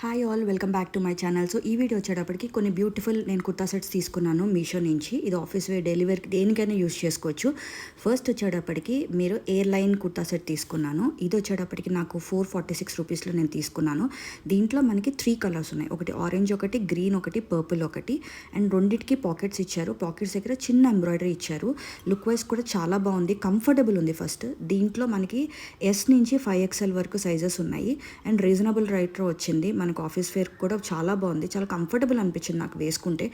Hi all, welcome back to my channel. So ఈ video వచ్చేటప్పటికి కొన్ని బ్యూటిఫుల్ నేను కుర్తా సెట్స్ తీసుకున్నాను మీషో నుంచి. ఇది ఆఫీస్ వేర్, డైలీ వేర్ దేనికైనా యూస్ చేసుకోవచ్చు. ఫస్ట్ వచ్చేటప్పటికి మీరు ఎయిర్ లైన్ కుర్తా సెట్ తీసుకున్నాను. ఇది వచ్చేటప్పటికి నాకు 446 రూపీస్లో నేను తీసుకున్నాను. దీంట్లో మనకి 3 కలర్స్ ఉన్నాయి. ఒకటి ఆరెంజ్, ఒకటి గ్రీన్, ఒకటి పర్పుల్ ఒకటి. అండ్ రెండింటికి పాకెట్స్ ఇచ్చారు. పాకెట్స్ దగ్గర చిన్న ఎంబ్రాయిడరీ ఇచ్చారు. లుక్ వైజ్ కూడా చాలా బాగుంది, కంఫర్టబుల్ ఉంది. ఫస్ట్ దీంట్లో మనకి ఎస్ నుంచి 5XL వరకు సైజెస్ ఉన్నాయి. అండ్ రీజనబుల్ రేట్లో వచ్చింది. మనకు ఆఫీస్ వేర్ కూడా చాలా బాగుంది, చాలా కంఫర్టబుల్ అనిపించింది నాకు వేసుకుంటే.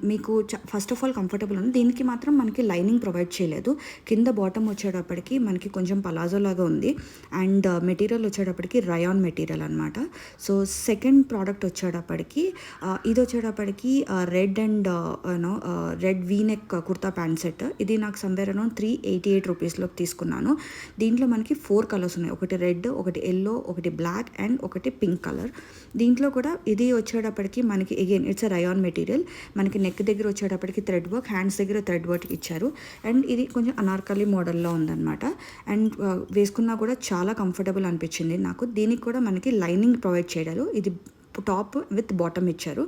మీకు ఫస్ట్ ఆఫ్ ఆల్ కంఫర్టబుల్ ఉంది. దీనికి మాత్రం మనకి లైనింగ్ ప్రొవైడ్ చేయలేదు. కింద బాటమ్ వచ్చేటప్పటికి మనకి కొంచెం పలాజో లాగా ఉంది. అండ్ మెటీరియల్ వచ్చేటప్పటికి రయాన్ మెటీరియల్ అనమాట. సో సెకండ్ ప్రోడక్ట్ వచ్చేటప్పటికి ఇది వచ్చేటప్పటికి red and red V-neck kurta pant set. ఇది నాకు సంవేర్ అరౌండ్ 388 రూపీస్లోకి తీసుకున్నాను. దీంట్లో మనకి 4 కలర్స్ ఉన్నాయి. ఒకటి రెడ్, ఒకటి ఎల్లో, ఒకటి బ్లాక్ అండ్ ఒకటి పింక్ కలర్. దీంట్లో కూడా ఇది వచ్చేటప్పటికి మనకి అగైన్ ఇట్స్ రయాన్ మెటీరియల్. మనకి నెక్ దగ్గర వచ్చేటప్పటికి థ్రెడ్ వర్క్, హ్యాండ్స్ దగ్గర థ్రెడ్ వర్క్ ఇచ్చారు. అండ్ ఇది కొంచెం అనార్కలి మోడల్లో ఉందన్నమాట. అండ్ వేసుకున్నా కూడా చాలా కంఫర్టబుల్ అనిపించింది నాకు. దీనికి కూడా మనకి లైనింగ్ ప్రొవైడ్ చేయడాలు. ఇది టాప్ విత్ బాటమ్ ఇచ్చారు.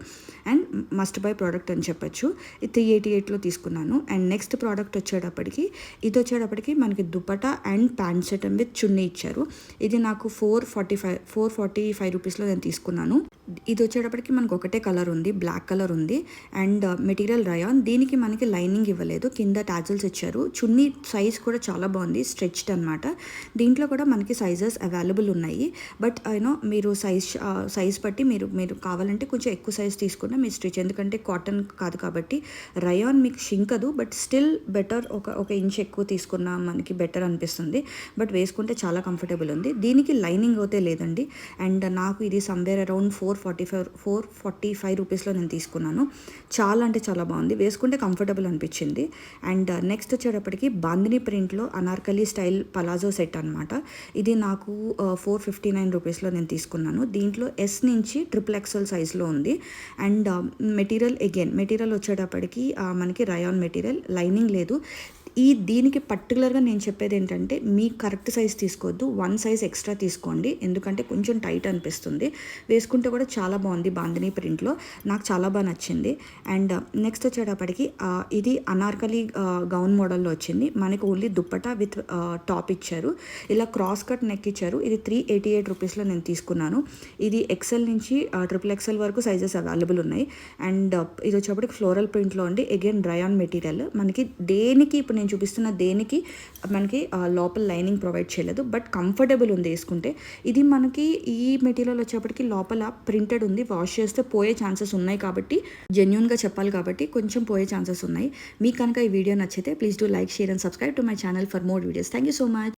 అండ్ మస్ట్ బై ప్రోడక్ట్ అని చెప్పచ్చు. ఇది 388లో తీసుకున్నాను. అండ్ నెక్స్ట్ ప్రోడక్ట్ వచ్చేటప్పటికి మనకి dupatta and pant set with chunni ఇచ్చారు. ఇది నాకు 445 రూపీస్లో నేను తీసుకున్నాను. ఇది వచ్చేటప్పటికి మనకు ఒకటే కలర్ ఉంది, బ్లాక్ కలర్ ఉంది. And material rayon. దీనికి మనకి లైనింగ్ ఇవ్వలేదు, కింద టాజిల్స్ ఇచ్చారు. చున్నీ సైజ్ కూడా చాలా బాగుంది, స్ట్రెచ్డ్ అనమాట. దీంట్లో కూడా మనకి సైజెస్ అవైలబుల్ ఉన్నాయి. బట్ మీరు సైజ్ బట్టి మీరు కావాలంటే కొంచెం ఎక్కువ సైజ్ తీసుకున్నా మీ స్టిచ్, ఎందుకంటే కాటన్ కాదు కాబట్టి రయాన్ మీకు షింకదు. బట్ స్టిల్ బెటర్, ఒక ఇంచ్ ఎక్కువ తీసుకున్నా మనకి బెటర్ అనిపిస్తుంది. బట్ వేసుకుంటే చాలా కంఫర్టబుల్ ఉంది. దీనికి లైనింగ్ అయితే లేదండి. అండ్ నాకు ఇది సమ్వేర్ అరౌండ్ 445 రూపీస్లో నేను తీసుకున్నాను. చాలా అంటే చాలా బాగుంది, వేసుకుంటే కంఫర్టబుల్ అనిపించింది. అండ్ నెక్స్ట్ వచ్చేటప్పటికి బాందిని ప్రింట్లో అనార్కలి స్టైల్ పలాజో సెట్ అనమాట. ఇది నాకు 459 రూపీస్లో నేను తీసుకున్నాను. దీంట్లో ఎస్ నుంచి XXL సైజ్లో ఉంది. అండ్ మెటీరియల్ వచ్చేటప్పటికి మనకి రయాన్ మెటీరియల్, లైనింగ్ లేదు. దీనికి పర్టికులర్గా నేను చెప్పేది ఏంటంటే మీ కరెక్ట్ సైజ్ తీసుకోవద్దు, 1 సైజ్ ఎక్స్ట్రా తీసుకోండి. ఎందుకంటే కొంచెం టైట్ అనిపిస్తుంది. వేసుకుంటే కూడా చాలా బాగుంది బాందిని ప్రింట్లో, నాకు చాలా బాగా నచ్చింది. అండ్ నెక్స్ట్ వచ్చేటప్పటికి ఇది అనార్కలి గౌన్ మోడల్లో వచ్చింది. మనకి ఓన్లీ దుప్పటా విత్ టాప్ ఇచ్చారు. ఇలా క్రాస్ కట్ నెక్ ఇచ్చారు. ఇది 388 రూపీస్లో నేను తీసుకున్నాను. ఇది XL నుంచి XXL వరకు సైజెస్ అవైలబుల్ ఉన్నాయి. అండ్ ఇది వచ్చేటప్పటికి ఫ్లోరల్ ప్రింట్లో ఉండి అగైన్ రయాన్ మెటీరియల్. మనకి దేనికి ఇప్పుడు నేను చూపిస్తున్న దేనికి మనకి లోపల లైనింగ్ ప్రొవైడ్ చేయలేదు, బట్ కంఫర్టబుల్ ఉంది వేసుకుంటే. ఇది మనకి ఈ మెటీరియల్ వచ్చేప్పటికి లోపల ప్రింటెడ్ ఉంది. వాష్ చేస్తే పోయే ఛాన్సెస్ ఉన్నాయి కాబట్టి, జెన్యూన్గా చెప్పాలి కాబట్టి కొంచెం పోయే ఛాన్సెస్ ఉన్నాయి. మీకు కనుక ఈ వీడియో నచ్చితే please do like, share and subscribe to my channel for more videos. Thank you so much.